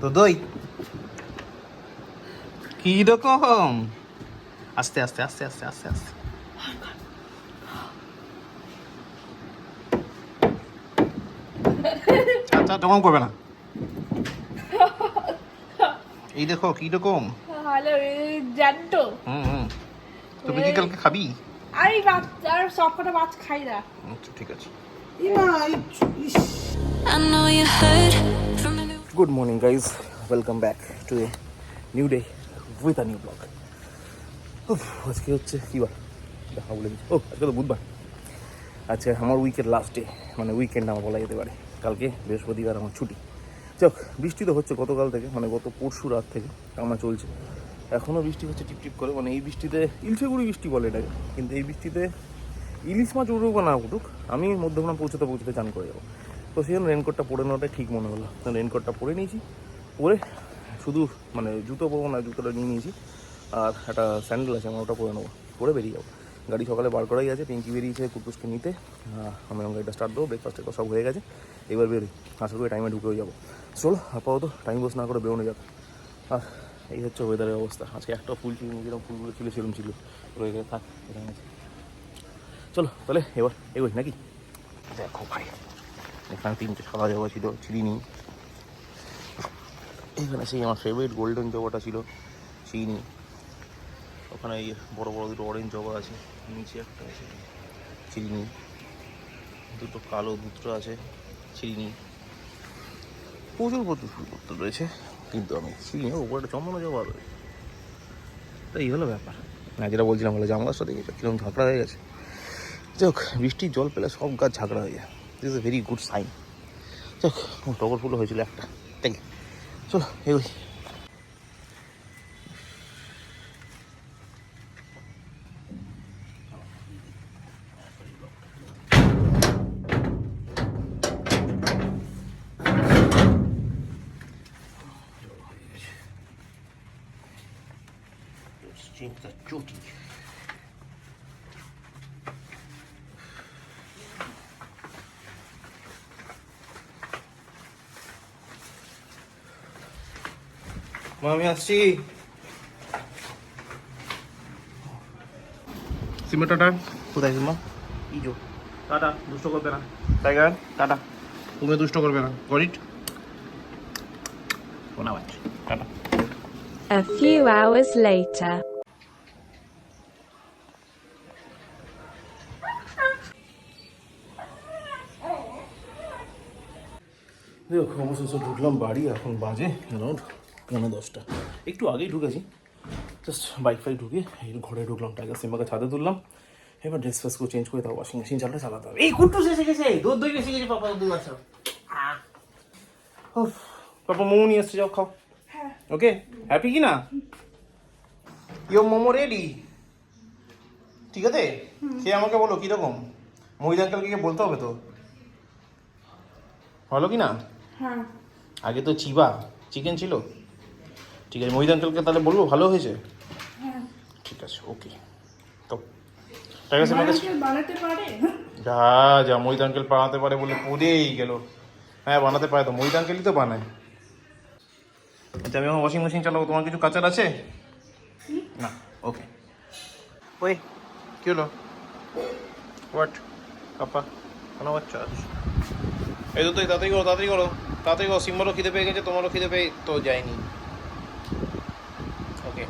তো দই কি রকম? আস্তে আস্তে আস্তে আস্তে আস্তে আস্তে। আচ্ছা তখন করবে না। এই দেখো কি রকম। হ্যালো জ্যান্ত। হুম তুমি কি কালকে খাবি? আরে মাছ আর সব কটা মাছ খাই না। আচ্ছা ঠিক আছে। Good morning guys, welcome back to a new day with a new blog. আজকে হচ্ছে কী বার দেখা বলে দিচ্ছি। আজকে তো বুধবার। আচ্ছা আমার উইকের লাস্ট ডে, মানে উইকেন্ড আমার বলা যেতে পারে। কালকে বৃহস্পতিবার আমার ছুটি। যাক, বৃষ্টি তো হচ্ছে গতকাল থেকে, মানে গত পরশু রাত থেকে আমার চলছে। এখনও বৃষ্টি হচ্ছে টিপটিপ করে, মানে এই বৃষ্টিতে ইলশেগুড়ি বৃষ্টি বলে এটাকে, কিন্তু এই বৃষ্টিতে ইলিশ মাছ উঠুক বা না উঠুক, আমি মধ্যমগ্রাম পৌঁছতে চান করে যাবো। তো সেই জন্য রেনকোটটা পরে নেওয়াটাই ঠিক মনে হলো। রেনকোটটা পরে নিয়েছি, পরে শুধু মানে জুতো পরবো না, জুতোটা নিয়ে নিয়েছি, আর একটা স্যান্ডেল আছে আমার, ওটা পরে নেবো, পরে বেরিয়ে যাবো। গাড়ি সকালে বার করাই আছে, পিঙ্কি বেরিয়েছে কুটুসকে নিতে, আমি আমার গাড়িটা স্টার্ট দেবো, ব্রেকফাস্ট সব হয়ে গেছে, এবার বেরোই, আশা করি টাইমে ঢুকেও যাবো। চলো আপাতত টাইম ওয়েস্ট না করে বেরোনো যাক। আর এই হচ্ছে ওয়েদারের অবস্থা। আজকে একটা ফুল ছিল, যেরকম ফুলগুলো ছিল সেরকম ছিল, রয়ে গেছে, থাক এখানে আছে। চলো তাহলে এবার এগোই নাকি? দেখো ভাই, এখানে 3টে সাদা জবা ছিল, চিনি। এখানে সেই আমার ফেভারিট গোল্ডেন জবাটা ছিল, চিনি। ওখানে এই বড় বড় দুটো অরেঞ্জ জবা আছে, নিচে একটা আছে চিনি, দুটো কালো দুটো আছে চিনি, প্রচুর ফুলপত্র রয়েছে, কিন্তু আমি চিনি ওপরে একটা চন্দনা জবা রয়েছে। তো এই হলো ব্যাপার। না যেটা বলছিলাম হলো জাম গাছটা দেখেছো কীরকম ঝাঁকড়া হয়ে গেছে। যাক, বৃষ্টির জল পেলে সব গাছ ঝাঁকড়া হয়ে যায়, this is a very good sign. যাক, টগর ফুলও হয়েছিল একটা, তাই চলো এগোই। চিন্তা চটি আমি আসছি। সিমা টাটা। কোথায় সিমা? ইজো টাটা, দুষ্ট করবে না। টাইগার টাটা, তুমি দুষ্ট করবে না, গট ইট? শোনা বাচ্চা, tata. A few hours later. দেখো অবশেষে ঢুকলাম বাড়ি, এখন বাজে রাউন্ড 9:30। একটু আগেই ঢুকেছি, জাস্ট বাইক ফাইক ঢুকে এই ঘরে ঢুকলাম, টাইগার সিম্বাকে ছাদে তুললাম। এবার ড্রেস ফ্রেস করে চেঞ্জ করে তাও ওয়াশিং মেশিন চালটা চালাতে হবে। এই কুট্টু এসে গেছে, দুধ দই এসে গেছে, পাপা দুধ আছে। পাপা মোমো নিয়ে এসছে, যাও খাও। ওকে, হ্যাপি কি না? ইয়ো মোমো রেডি, ঠিক আছে? সে আমাকে বলো কীরকম, মহিলা আঙ্কেলকে বলতে হবে তো, ভালো কি না? হ্যাঁ আগে তো চিকেন ছিল, ঠিক আছে মহিলা আঙ্কেলকে তাহলে বলবো ভালো হয়েছে, ঠিক আছে ওকে। তো ঠিক আছে, বানাতে পারে? যা যা মহিলা আঙ্কেল বানাতে পারে বলে পড়েই গেল। হ্যাঁ বানাতে পারে তো, মহিলা আঙ্কেলই তো বানায়। আচ্ছা আমি এখন ওয়াশিং মেশিন চালাবো, তোমার কিছু কাচার আছে? না, ওকে। ওই কি হলো? হোয়াট কাপা কোনো বাচ্চা আছে? এই তো তুই তাড়াতাড়ি করো, তাড়াতাড়ি করো, তাড়াতাড়ি করো। সিম্বারও খিদে পেয়ে গেছে, তোমারও খিদে পেয়ে তো যায়নি। ওকে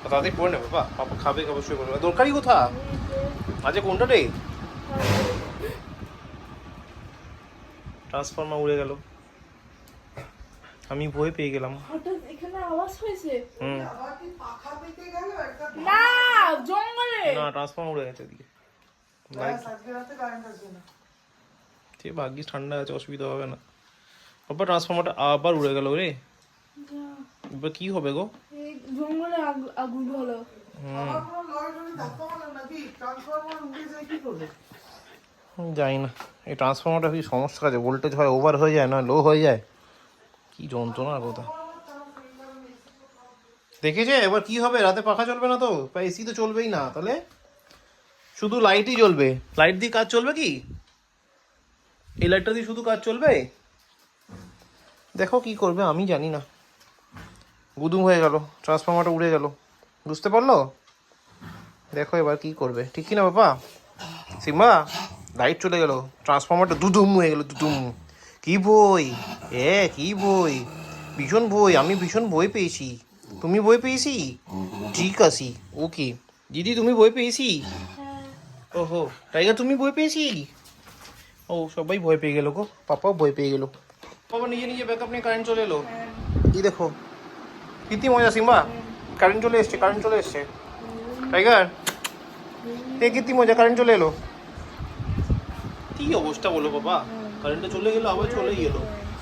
তাড়াতাড়ি পড়ে নেবো, পাপা খাবে, অবশ্যই করবে। দরকারি কোথা আজকে কোনটা রে? ট্রান্সফর্মার উড়ে গেল, আমি ভয় পেয়ে গেলাম। হঠাৎ এখানে আওয়াজ হয়েছে। হুম না জঙ্গলে না, ট্রান্সফর্মার উড়ে গেছে এদিকে। ঠিক ভাগ্যিস ঠান্ডা আছে, অসুবিধা হবে না। বাবা ট্রান্সফর্মারটা আবার উড়ে গেল রে, এবার কি হবে গো? এই জঙ্গলে আগুন হলো। জানি না এই ট্রান্সফর্মারটা কি সমস্যা আছে, ভোল্টেজ হয় ওভার হয়ে যায়, না লো হয়ে যায়, কি যন্ত্রণার কথা। দেখেছে এবার কি হবে, রাতে পাখা চলবে না তো, এসি তো চলবেই না, তাহলে শুধু লাইটই জ্বলবে। লাইট দিয়ে কাজ চলবে কি? এই লাইটটা দিয়ে শুধু কাজ চলবে? দেখো কি করবে, আমি জানি না। গুদুম হয়ে গেল, ট্রান্সফরমারটা উড়ে গেল, বুঝতে পারলো? দেখো এবার কি করবে, ঠিক কি না বাবা? সিম্বা, লাইট চলে গেল, ট্রান্সফরমারটা দুদুম হয়ে গেল, দুদুম। কি বই? কি বই? ভীষণ বই, আমি ভীষণ বই পেয়েছি। তুমি বই পেয়েছি? ঠিক আছি, ওকে। দিদি তুমি বই পেয়েছি? ওহো, টাইগার তুমি বই পেয়েছি? ও সবাই ভয় পেয়ে গেল গো, পাপাও ভয় পেয়ে গেল। বাবা নিজে নিজে ব্যাকআপ নিয়ে কারেন্ট চলে এলো। এই দেখো কীর্তি মজা সিম্বা, কারেন্ট চলে এসছে, কারেন্ট চলে এসছে। টাইগার কীর্তি মজা, কারেন্ট চলে এলো। কি অবস্থা বলো বাবা, কারেন্টটা চলে গেলো, আবার চলেই গেলো।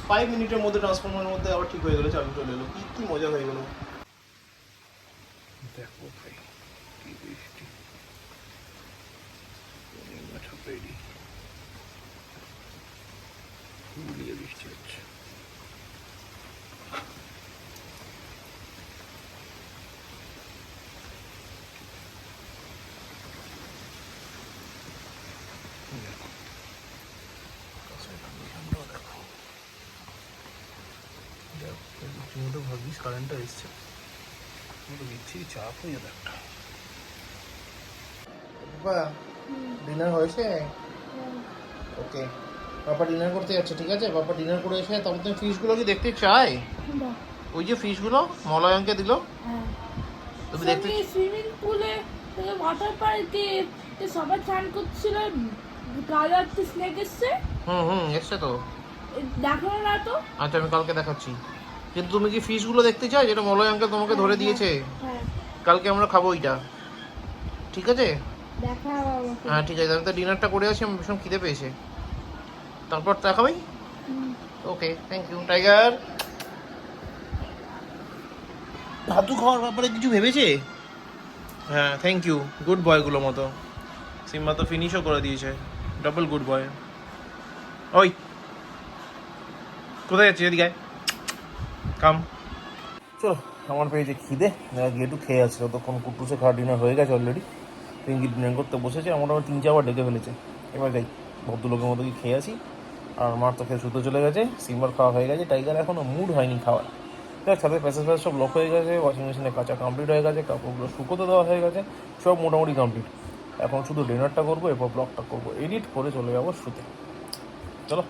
5 মিনিটের মধ্যে ট্রান্সফরমারের মধ্যে আবার ঠিক হয়ে গেলো, চালু চলে এলো। কি মজা হয়ে গেলো। দেখো ভাই কি বৃষ্টি, রেডি গুলিয়ে বৃষ্টি হচ্ছে। রীতিমতো ভাবিস কারেন্টটা এসছে, বিচ্ছিরি চাপ হয়ে যাবে একটা। বাবা ডিনার হয়েছে? ওকে, বাবা ডিনার করতে যাচ্ছে, ঠিক আছে? বাবা ডিনার করে এসে তখন তুমি ফিশগুলো কি দেখতে চাই? ওই যে ফিশগুলো মলয়ঙ্কে দিল, তুমি দেখতে? সুইমিং পুলে ওয়াটার পার্কে সবাই চান করছিল, কালার স্নেক এসছে। এসছে তো, দেখো না তো। আচ্ছা আমি কালকে দেখাচ্ছি। কিন্তু তুমি কি ফিশগুলো দেখতে চাই যেটা মলয়ঙ্কে তোমাকে ধরে দিয়েছে? হ্যাঁ কালকে আমরা খাবো ওইটা, ঠিক আছে? দেখাও। হ্যাঁ ঠিক আছে, আমি তো ডিনারটা করে আসি, আমার ভীষণ খিদে পেয়েছে। তারপর দেখাবাই। ওকে, থ্যাংক ইউ টাইগার। ভাতু খাওয়ার ব্যাপারে কিছু ভেবেছে? হ্যাঁ থ্যাংক ইউ, গুড বয়গুলো মতো। সিম্বা তো ফিনিশও করে দিয়েছে, ডাবল গুড বয়। ওই কোথায় যাচ্ছি, এদিকে কাম। চলো, আমার পেয়েছে খিদে, গিয়ে একটু খেয়ে আছে। ততক্ষণ কুটুসে খাওয়ার ডিনার হয়ে গেছে অলরেডি, পিঙ্কি ডিনার করতে বসেছে, মোটামুটি 3-4 ডেকে ফেলেছে। এবার যাই ভদ্রলোকের মতো কি খেয়ে আসি। আর মার তো খেয়ে শুতে চলে গেছে, সিম্বার খাওয়া হয়ে গেছে, টাইগার এখনও মুড হয়নি খাওয়ার। দেখ ছাদের প্যাসেজ ফ্যাসেজ সব লক হয়ে গেছে, ওয়াশিং মেশিনে কাঁচা কমপ্লিট হয়ে গেছে, কাপড়গুলো শুকোতে দেওয়া হয়ে গেছে, সব মোটামুটি কমপ্লিট। এখন শুধু ডিনারটা করবো, এরপর ব্লগটা করবো, এডিট করে চলে যাবো শুতে। চলো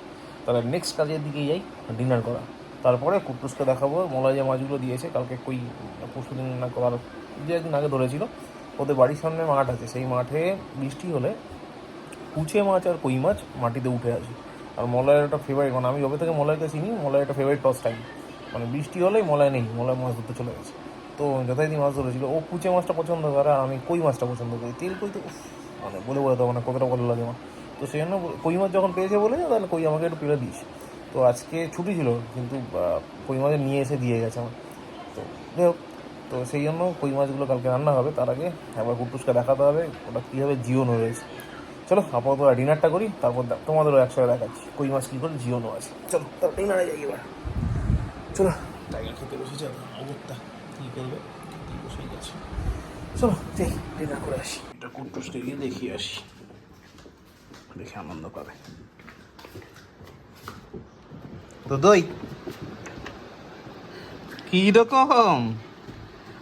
তাহলে নেক্সট কাজের দিকে যাই, ডিনার করা। তারপরে কুটুসকে দেখাবো মলয় যে মাছগুলো দিয়েছে কালকে, পরশু দিন না আর যে একদিন আগে ধরেছিল। ওদের বাড়ির সামনে মাঠ আছে, সেই মাঠে বৃষ্টি হলে কুচে মাছ আর কই মাছ মাটিতে উঠে আসে। আর মলয়ের একটা ফেভারিট, মানে আমি যবে থেকে মলয়কে চিনি, মলয়ের একটা ফেভারিট টস টাইম, মানে বৃষ্টি হলেই মলয় নেই, মলয় মাছ ধরতে চলে গেছে। তো যথারীতি মাছ ধরেছিল, ও কুচে মাছটা পছন্দ করে আর আমি কই মাছটা পছন্দ করি। তেল কই তো মানে বলে দেবো না কতটা ভালো লাগে আমার। তো সেই জন্য কই মাছ যখন পেয়েছে বলে তাহলে কই আমাকে একটু পেরে দিস। তো আজকে ছুটি ছিল, কিন্তু কই মাছ নিয়ে এসে দিয়ে গেছে আমার। তো যাই হোক, তো সেই জন্য কই মাছগুলো কালকে রান্না হবে। তার আগে একবার কুটুসকে দেখাতে হবে ওটা কীভাবে জিওনো রয়েছে। চলো আপাতত ডিনারটা করি, তারপর তোমাদেরও একসাথে দেখাচ্ছি কই মাছ কী করে জিওনো আছে। চলো তারপর ডিনারে যাই এবার। চলো টাইগার খেতে বসেছে, অবস্থা কী করবে, বসেই গেছে। চলো যাই ডিনার করে আসি, এটা কুটুসকে গিয়ে দেখিয়ে আসি, দেখে আনন্দ পাবে। তো দই কি রকম,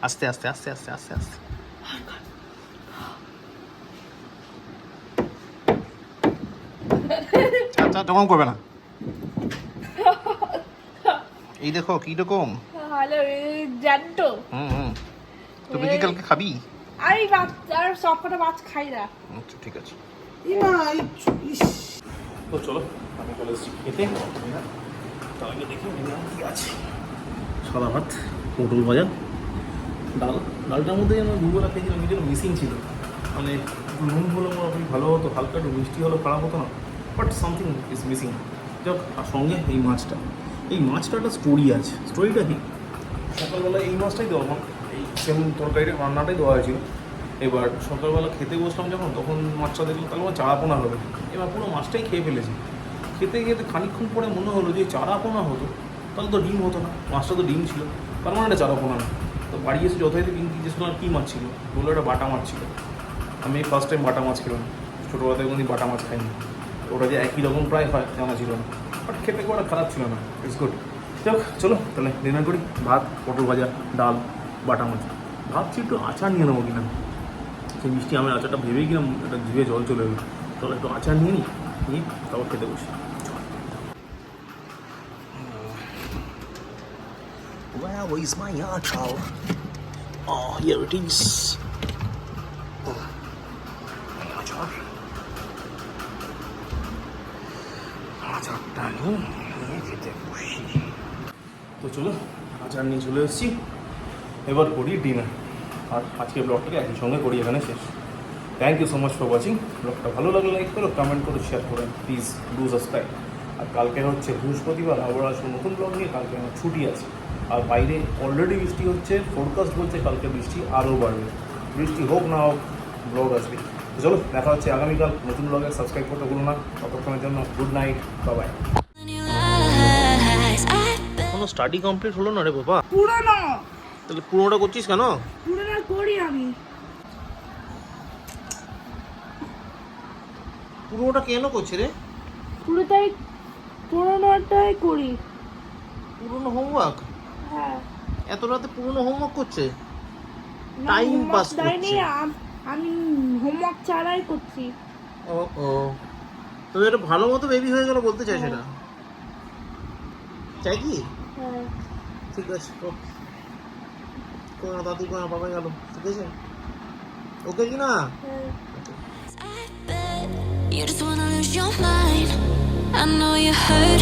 আস্তে আস্তে আস্তে আস্তে আস্তে আস্তে। আচ্ছা তখন করবে না। এই দেখো কি রকম, হ্যালো জানতো। তুমি কি কালকে খাবি? আমি মাছ আর সব কটা মাছ খাই না। আচ্ছা ঠিক আছে। তো চলো আমি চলে এসেছি খেতে, তার আগে দেখি কি আছে। সাদা ভাত, পটল ভাজা, ডাল। ডালটার মধ্যে যেন দুবেলা খেয়েছিলাম, যেন মিসিং ছিল, মানে নুন হলো মোটামুটি ভালো হতো, হালকা একটু মিষ্টি হলো খারাপ হতো না, বাট সামথিং ইজ মিসিং। যাক, আর সঙ্গে এই মাছটা, এই মাছটা একটা স্টোরি আছে। স্টোরিটা কি, সকালবেলা এই মাছটাই দেওয়া, এই সেম তরকারিটা রান্নাটাই দেওয়া হয়েছিল। এবার সকালবেলা খেতে বসলাম যখন, তখন মাছটা দেখলাম তাহলে আমার চারাপোনা হবে। এবার পুরো মাছটাই খেয়ে ফেলেছি। খেতে খেতে খানিকক্ষণ পরে মনে হলো যে চারাপোনা হতো তাহলে তো ডিম হতো না, মাছটা তো ডিম ছিল, তার মানে একটা চারাপোনা না। তো বাড়ি এসে যথারীতি জিজ্ঞেস করলাম কী মাছ ছিল, বললো একটা বাটা মাছ ছিল। আমি ফার্স্ট টাইম বাটা মাছ খেলাম, ছোটোবেলা থেকে কোনোদিন বাটা মাছ খাইনি। ওটা যে একই রকম প্রায় হয় জানা ছিল না, বাট খেতে খুব একটা খারাপ ছিল না, ইটস গুড। যাক চলো তাহলে ডিনার করি। ভাত, পটল ভাজা, ডাল, বাটা মাছ। ভাবছি একটু আচার নিয়ে নেবো কিনা, সেই মিষ্টি আমের আচারটা ভেবেই কিনা একটা জিভে জল চলে এলো। চলো একটু আচার নিয়ে নিই, তারপর খেতে বসি। Where is my achar? Oh, here it is. Oh, my achar. আচারটা নিয়ে খেতে বসি। তো চলো আচার নিয়ে চলে এসেছি, এবার করি ডিনার। আর আজকে ব্লগটাকে একই সঙ্গে করি এখানে শেষ। Thank you so much for watching. ব্লগটা ভালো লাগলে লাইক করো, কমেন্ট করো, শেয়ার করো, প্লিজ ডু সাবস্ক্রাইব। আর কালকে হচ্ছে বৃহস্পতিবার, আবার আসবো নতুন ব্লগ নিয়ে। কালকে আমার ছুটি আছে, আর বাইরে অলরেডি বৃষ্টি হচ্ছে, ফোরকাস্ট বলছে কালকে বৃষ্টি আরও বাড়বে। বৃষ্টি হোক না হোক ব্লগ আসবে। তো চলো দেখা হচ্ছে আগামীকাল নতুন ব্লগে। সাবস্ক্রাইব করতে ভুলো না। ততক্ষণের জন্য গুড নাইট, বাই। কোনো স্টাডি কমপ্লিট হলো না রে বাবা। পুরোনো তাহলে পুরোটা করছিস কেন? পুরোনো করি আমি। পুরোটা কেন করছে রে? পুরোনোটাই করি। পুরোনো হোমওয়ার্ক? হ্যাঁ। এত রাতে পুরোনো হোমওয়ার্ক করছে? না, টাইম homework পাস দেয়নি, করছে। আমি হোমওয়ার্ক ছাড়াই করছি। ও ও, তবে এটা ভালো মতো বেবি হয়ে গেল বলতে চাই সেটা? চাই কি? হ্যাঁ। ঠিক আছে, কোনো দাদু কোনো বাবা গেল, ঠিক আছে, ওকে কি না? হ্যাঁ। You just wanna lose your mind. I know you hurt.